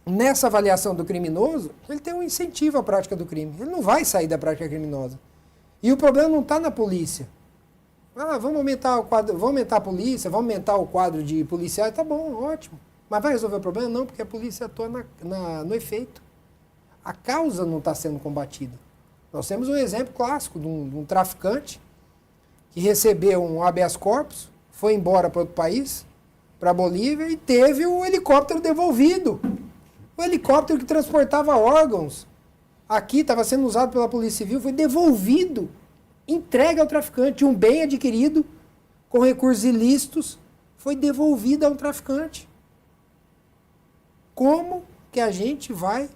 nessa avaliação do criminoso, ele tem um incentivo à prática do crime. Ele não vai sair da prática criminosa. E o problema não está na polícia. Ah, vamos aumentar o quadro, vamos aumentar a polícia, vamos aumentar o quadro de policiais, tá bom, ótimo. Mas vai resolver o problema? Não, porque a polícia atua no efeito. A causa não está sendo combatida. Nós temos um exemplo clássico de um traficante que recebeu um habeas corpus, foi embora para outro país, para a Bolívia, e teve o helicóptero devolvido. O helicóptero que transportava órgãos aqui, estava sendo usado pela Polícia Civil, foi devolvido, entregue ao traficante. Um bem adquirido com recursos ilícitos foi devolvido a um traficante. Como que a gente vai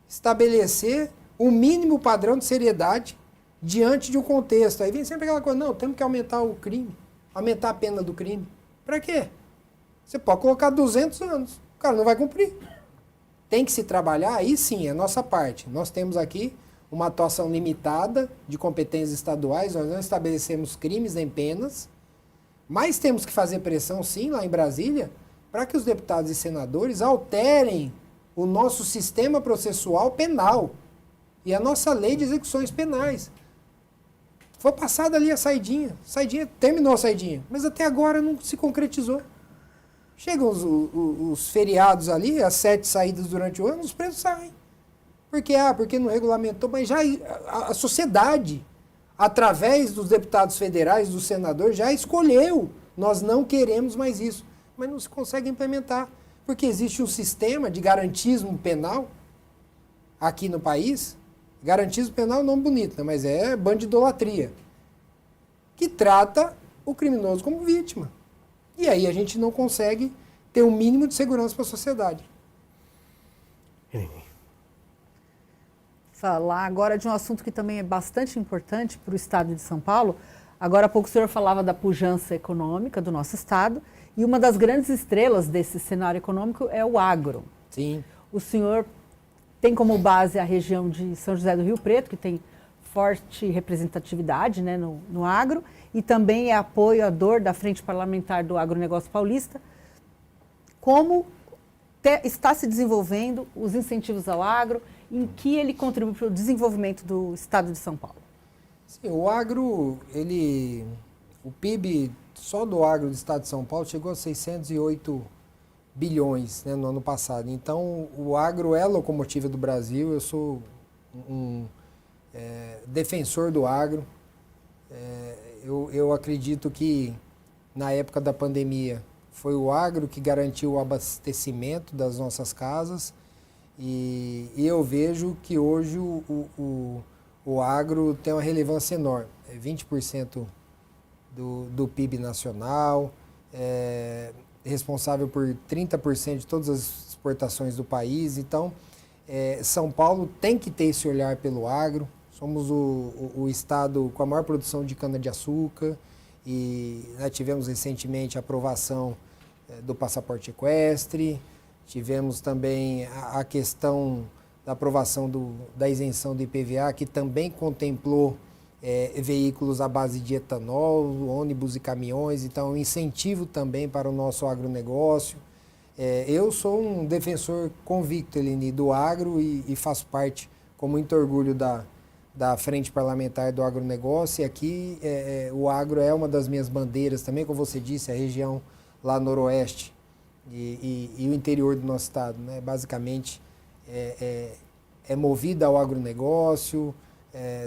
estabelecer o mínimo padrão de seriedade diante de um contexto. Aí vem sempre aquela coisa, não, temos que aumentar o crime, aumentar a pena do crime. Para quê? Você pode colocar 200 anos, o cara não vai cumprir. Tem que se trabalhar, aí sim, é a nossa parte. Nós temos aqui uma atuação limitada de competências estaduais, nós não estabelecemos crimes nem penas, mas temos que fazer pressão, sim, lá em Brasília, para que os deputados e senadores alterem o nosso sistema processual penal e a nossa lei de execuções penais. Foi passada ali a saidinha, terminou a saidinha, mas até agora não se concretizou. Chegam os feriados ali, as 7 saídas durante o ano, os presos saem. Por quê? Porque não regulamentou, mas já a sociedade, através dos deputados federais, dos senadores, já escolheu. Nós não queremos mais isso, mas não se consegue implementar. Porque existe um sistema de garantismo penal aqui no país. Garantismo penal é um nome bonito, né? Mas é bandidolatria, que trata o criminoso como vítima. E aí a gente não consegue ter um mínimo de segurança para a sociedade. Falar agora de um assunto que também é bastante importante para o estado de São Paulo. Agora há pouco o senhor falava da pujança econômica do nosso estado e uma das grandes estrelas desse cenário econômico é o agro. Sim. O senhor tem como base a região de São José do Rio Preto, que tem forte representatividade, né, no agro, e também é apoiador da Frente Parlamentar do Agronegócio Paulista. Como está se desenvolvendo os incentivos ao agro, em que ele contribui para o desenvolvimento do estado de São Paulo? Sim, o agro, o PIB só do agro do estado de São Paulo chegou a 608 bilhões, né, no ano passado. Então, o agro é a locomotiva do Brasil. Eu sou um defensor do agro. Eu acredito que, na época da pandemia, foi o agro que garantiu o abastecimento das nossas casas. E eu vejo que hoje o agro tem uma relevância enorme. 20% do PIB nacional, responsável por 30% de todas as exportações do país. Então, São Paulo tem que ter esse olhar pelo agro. Somos o estado com a maior produção de cana-de-açúcar e tivemos recentemente a aprovação do passaporte equestre. Tivemos também a questão da aprovação da isenção do IPVA, que também contemplou veículos à base de etanol, ônibus e caminhões. Então, incentivo também para o nosso agronegócio. Eu sou um defensor convicto, Eleni, do agro e faço parte, com muito orgulho, da Frente Parlamentar do Agronegócio. E aqui o agro é uma das minhas bandeiras também, como você disse, a região lá noroeste e o interior do nosso estado, né? Basicamente é movida ao agronegócio.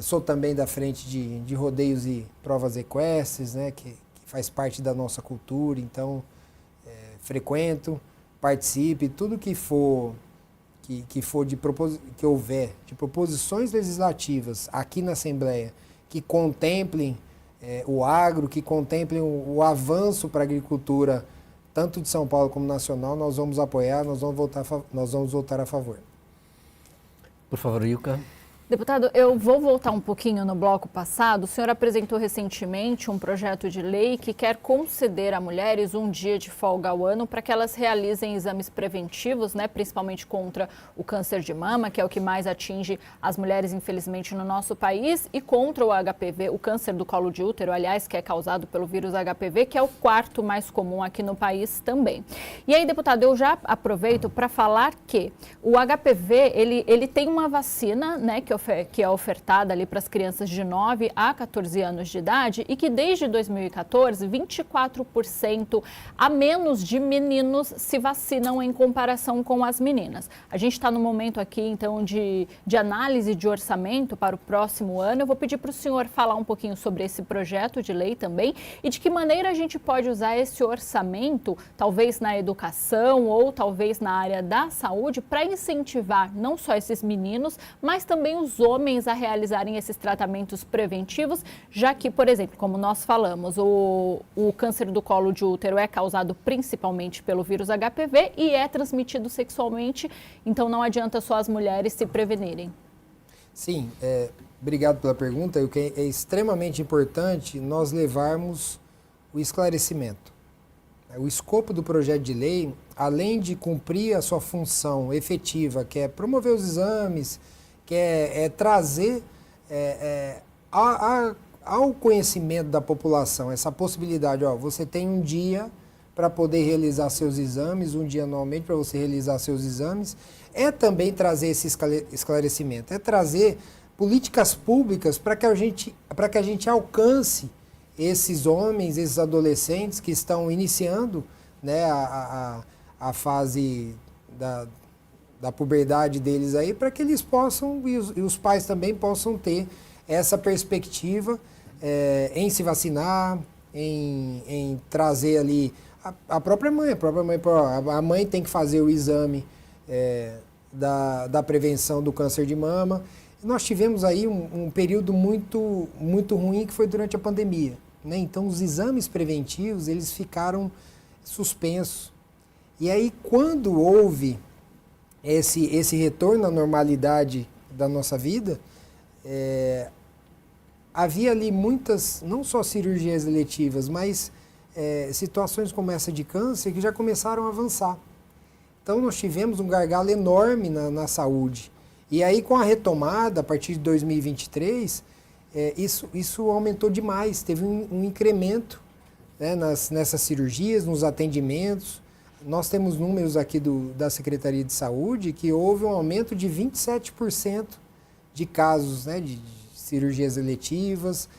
Sou também da frente de rodeios e provas equestres, né? Que faz parte da nossa cultura. Então, frequento, participe, tudo que houver de proposições legislativas aqui na Assembleia que contemplem o agro, que contemplem o avanço para a agricultura, tanto de São Paulo como nacional, nós vamos apoiar, nós vamos votar a favor. Por favor, Ilka. Deputado, eu vou voltar um pouquinho no bloco passado. O senhor apresentou recentemente um projeto de lei que quer conceder a mulheres um dia de folga ao ano para que elas realizem exames preventivos, né, principalmente contra o câncer de mama, que é o que mais atinge as mulheres, infelizmente, no nosso país, e contra o HPV, o câncer do colo de útero, aliás, que é causado pelo vírus HPV, que é o 4º mais comum aqui no país também. E aí, deputado, eu já aproveito para falar que o HPV, ele tem uma vacina, né, que é ofertada ali para as crianças de 9 a 14 anos de idade e que desde 2014, 24% a menos de meninos se vacinam em comparação com as meninas. A gente está no momento aqui, então, de análise de orçamento para o próximo ano. Eu vou pedir para o senhor falar um pouquinho sobre esse projeto de lei também e de que maneira a gente pode usar esse orçamento, talvez na educação ou talvez na área da saúde, para incentivar não só esses meninos, mas também os os homens a realizarem esses tratamentos preventivos, já que, por exemplo, como nós falamos, o câncer do colo de útero é causado principalmente pelo vírus HPV e é transmitido sexualmente, então não adianta só as mulheres se prevenirem. Sim, obrigado pela pergunta. O que é extremamente importante nós levarmos o esclarecimento. O escopo do projeto de lei, além de cumprir a sua função efetiva, que é promover os exames, que é trazer ao conhecimento da população essa possibilidade, você tem um dia para poder realizar seus exames, um dia anualmente para você realizar seus exames, é também trazer esse esclarecimento, é trazer políticas públicas para que a gente alcance esses homens, esses adolescentes que estão iniciando, né, a fase da puberdade deles aí, para que eles possam, e os pais também possam ter essa perspectiva em se vacinar, em trazer ali a própria mãe. A mãe tem que fazer o exame da prevenção do câncer de mama. Nós tivemos aí um período muito, muito ruim que foi durante a pandemia, né? Então, os exames preventivos, eles ficaram suspensos. E aí, quando houve esse retorno à normalidade da nossa vida, havia ali muitas, não só cirurgias eletivas, mas situações como essa de câncer que já começaram a avançar. Então, nós tivemos um gargalo enorme na saúde. E aí, com a retomada, a partir de 2023, isso aumentou demais, teve um incremento, né, nessas cirurgias, nos atendimentos. Nós temos números aqui da Secretaria de Saúde que houve um aumento de 27% de casos, né, de cirurgias eletivas,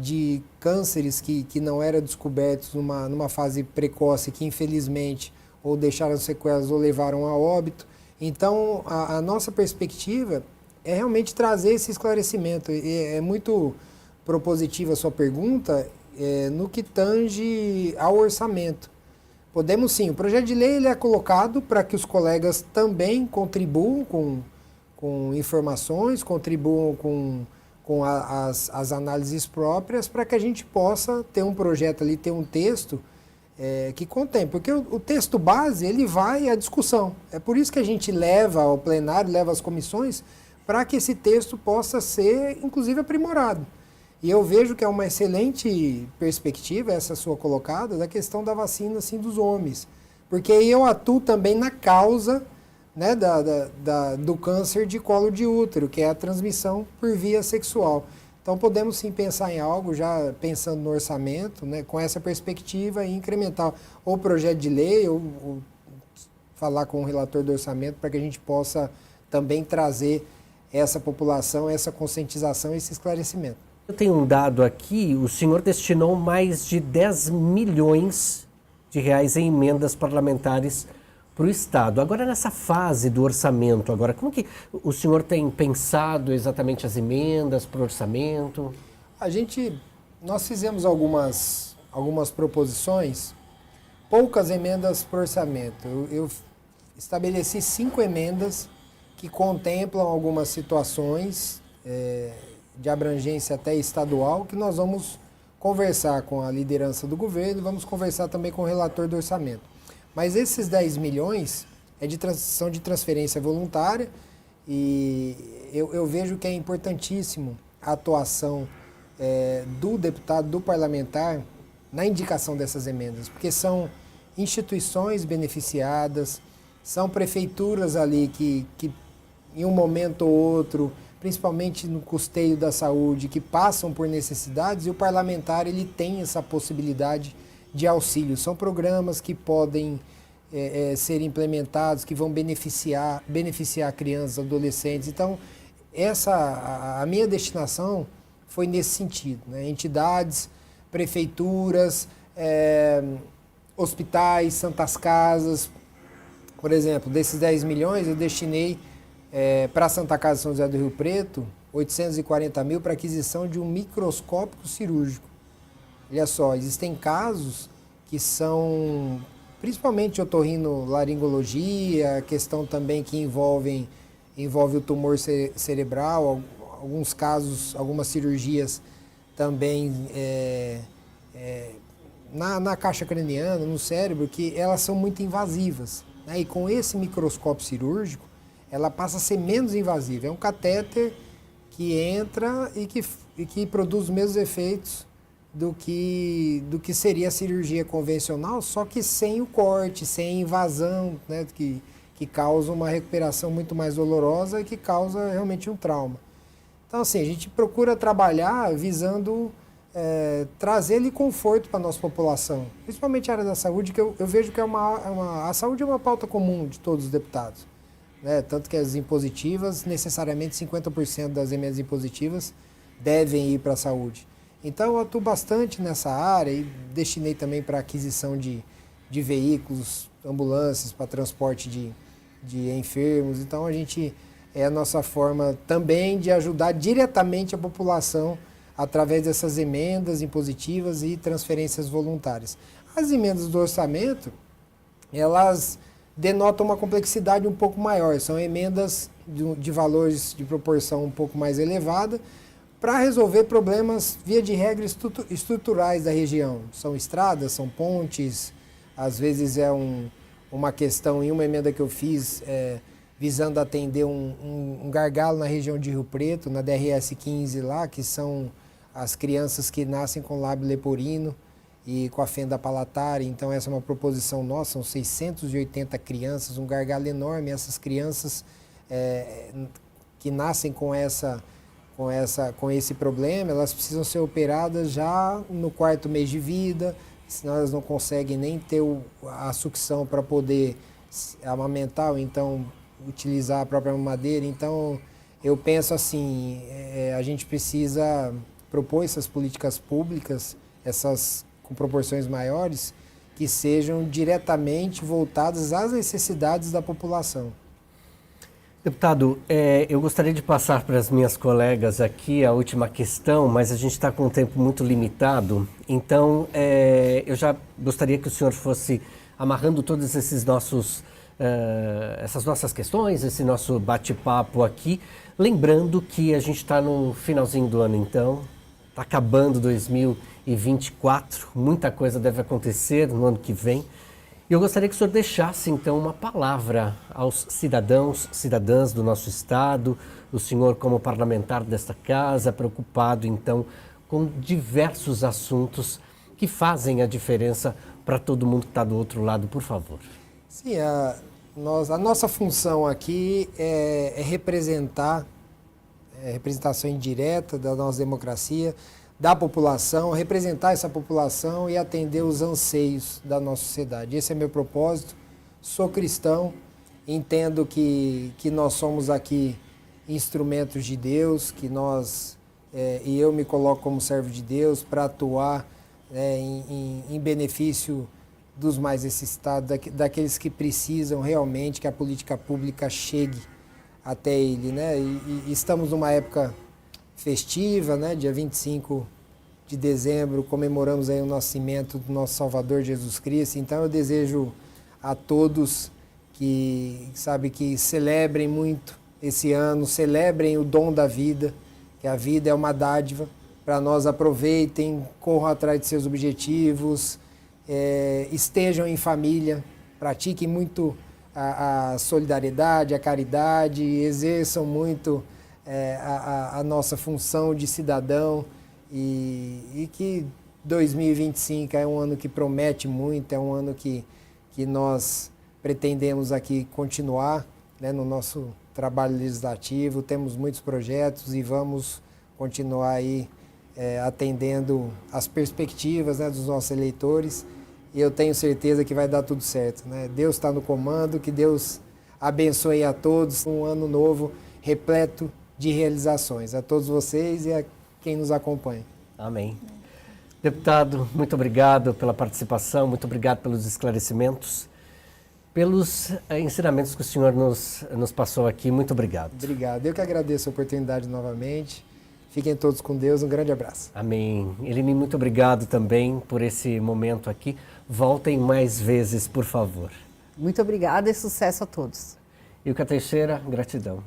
de cânceres que não eram descobertos numa fase precoce, que infelizmente ou deixaram sequelas ou levaram a óbito. Então, a nossa perspectiva é realmente trazer esse esclarecimento. É muito propositiva a sua pergunta no que tange ao orçamento. Podemos sim, o projeto de lei ele é colocado para que os colegas também contribuam com informações, contribuam com as análises próprias, para que a gente possa ter um projeto ali, ter um texto que contém, porque o texto base ele vai à discussão. É por isso que a gente leva ao plenário, leva às comissões, para que esse texto possa ser, inclusive, aprimorado. E eu vejo que é uma excelente perspectiva, essa sua colocada, da questão da vacina assim, dos homens. Porque aí eu atuo também na causa, né, do câncer de colo de útero, que é a transmissão por via sexual. Então, podemos sim pensar em algo, já pensando no orçamento, né, com essa perspectiva e incrementar ou projeto de lei ou falar com o relator do orçamento para que a gente possa também trazer essa população, essa conscientização, esse esclarecimento. Eu tenho um dado aqui, o senhor destinou mais de 10 milhões de reais em emendas parlamentares para o Estado. Agora, nessa fase do orçamento, como que o senhor tem pensado exatamente as emendas para o orçamento? Nós fizemos algumas proposições, poucas emendas para o orçamento. Eu estabeleci 5 emendas que contemplam algumas situações de abrangência até estadual, que nós vamos conversar com a liderança do governo e vamos conversar também com o relator do orçamento. Mas esses 10 milhões são de transferência voluntária e eu vejo que é importantíssimo a atuação do deputado, do parlamentar, na indicação dessas emendas, porque são instituições beneficiadas, são prefeituras ali que em um momento ou outro, principalmente no custeio da saúde, que passam por necessidades, e o parlamentar ele tem essa possibilidade de auxílio. São programas que podem ser implementados, que vão beneficiar crianças, adolescentes. Então, a minha destinação foi nesse sentido, né? Entidades, prefeituras, hospitais, santas casas. Por exemplo, desses 10 milhões, eu destinei para a Santa Casa de São José do Rio Preto 840 mil para aquisição de um microscópio cirúrgico. Olha só, existem casos que são, principalmente otorrinolaringologia, questão também que envolvem envolve o tumor cerebral, alguns casos, algumas cirurgias também na caixa craniana, no cérebro, que elas são muito invasivas, né? E com esse microscópio cirúrgico, ela passa a ser menos invasiva. É um catéter que entra e que produz os mesmos efeitos do que seria a cirurgia convencional, só que sem o corte, sem a invasão, né? Que causa uma recuperação muito mais dolorosa e que causa realmente um trauma. Então, assim, a gente procura trabalhar visando trazer conforto para a nossa população, principalmente a área da saúde, que eu vejo que a saúde é uma pauta comum de todos os deputados, né? Tanto que as impositivas, necessariamente 50% das emendas impositivas devem ir para a saúde. Então, eu atuo bastante nessa área e destinei também para aquisição de veículos, ambulâncias para transporte de enfermos. Então, é a nossa forma também de ajudar diretamente a população através dessas emendas impositivas e transferências voluntárias. As emendas do orçamento, elas denotam uma complexidade um pouco maior, são emendas de valores de proporção um pouco mais elevada para resolver problemas, via de regra, estruturais da região. São estradas, são pontes, às vezes é uma questão, em uma emenda que eu fiz, visando atender um gargalo na região de Rio Preto, na DRS 15 lá, que são as crianças que nascem com lábio leporino e com a fenda palatária. Então essa é uma proposição nossa, são 680 crianças, um gargalo enorme. Essas crianças que nascem com esse problema, elas precisam ser operadas já no 4º mês de vida, senão elas não conseguem nem ter a sucção para poder amamentar, ou então utilizar a própria mamadeira. Então eu penso assim, a gente precisa propor essas políticas públicas, essas com proporções maiores, que sejam diretamente voltadas às necessidades da população. Deputado, eu gostaria de passar para as minhas colegas aqui a última questão, mas a gente está com um tempo muito limitado, então eu já gostaria que o senhor fosse amarrando todos esses essas nossas questões, esse nosso bate-papo aqui, lembrando que a gente está no finalzinho do ano, então, está acabando 2024, muita coisa deve acontecer no ano que vem. E eu gostaria que o senhor deixasse, então, uma palavra aos cidadãos, cidadãs do nosso Estado, o senhor como parlamentar desta casa, preocupado, então, com diversos assuntos que fazem a diferença para todo mundo que está do outro lado, por favor. Sim, a nossa função aqui é representação indireta da nossa democracia, da população, representar essa população e atender os anseios da nossa sociedade. Esse é meu propósito. Sou cristão, entendo que nós somos aqui instrumentos de Deus, e eu me coloco como servo de Deus para atuar em benefício dos mais necessitados, daqueles que precisam realmente que a política pública chegue até ele, né? E estamos numa época festiva, né? Dia 25 de dezembro, comemoramos aí o nascimento do nosso Salvador Jesus Cristo. Então eu desejo a todos que celebrem muito esse ano, celebrem o dom da vida, que a vida é uma dádiva, para nós aproveitem, corram atrás de seus objetivos, estejam em família, pratiquem muito a solidariedade, a caridade, exerçam muito a nossa função de cidadão e que 2025 é um ano que promete muito, é um ano que nós pretendemos aqui continuar, né, no nosso trabalho legislativo, temos muitos projetos e vamos continuar aí atendendo as perspectivas, né, dos nossos eleitores, e eu tenho certeza que vai dar tudo certo, né? Deus está no comando, que Deus abençoe a todos, um ano novo repleto de realizações, a todos vocês e a quem nos acompanha. Amém. Deputado, muito obrigado pela participação, muito obrigado pelos esclarecimentos, pelos ensinamentos que o senhor nos passou aqui, muito obrigado. Obrigado, eu que agradeço a oportunidade novamente. Fiquem todos com Deus, um grande abraço. Amém. Eline, muito obrigado também por esse momento aqui. Voltem mais vezes, por favor. Muito obrigada e sucesso a todos. Ilka Teixeira, gratidão.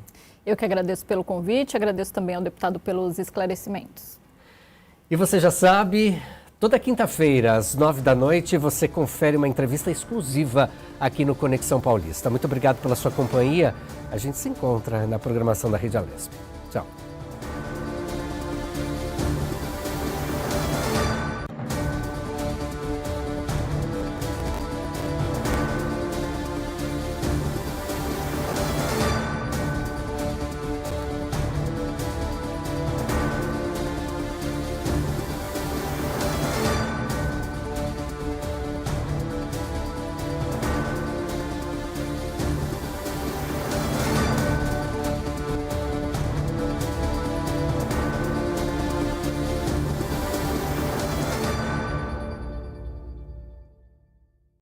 Eu que agradeço pelo convite, agradeço também ao deputado pelos esclarecimentos. E você já sabe, toda quinta-feira, às 9 da noite, você confere uma entrevista exclusiva aqui no Conexão Paulista. Muito obrigado pela sua companhia. A gente se encontra na programação da Rede Alesp. Tchau.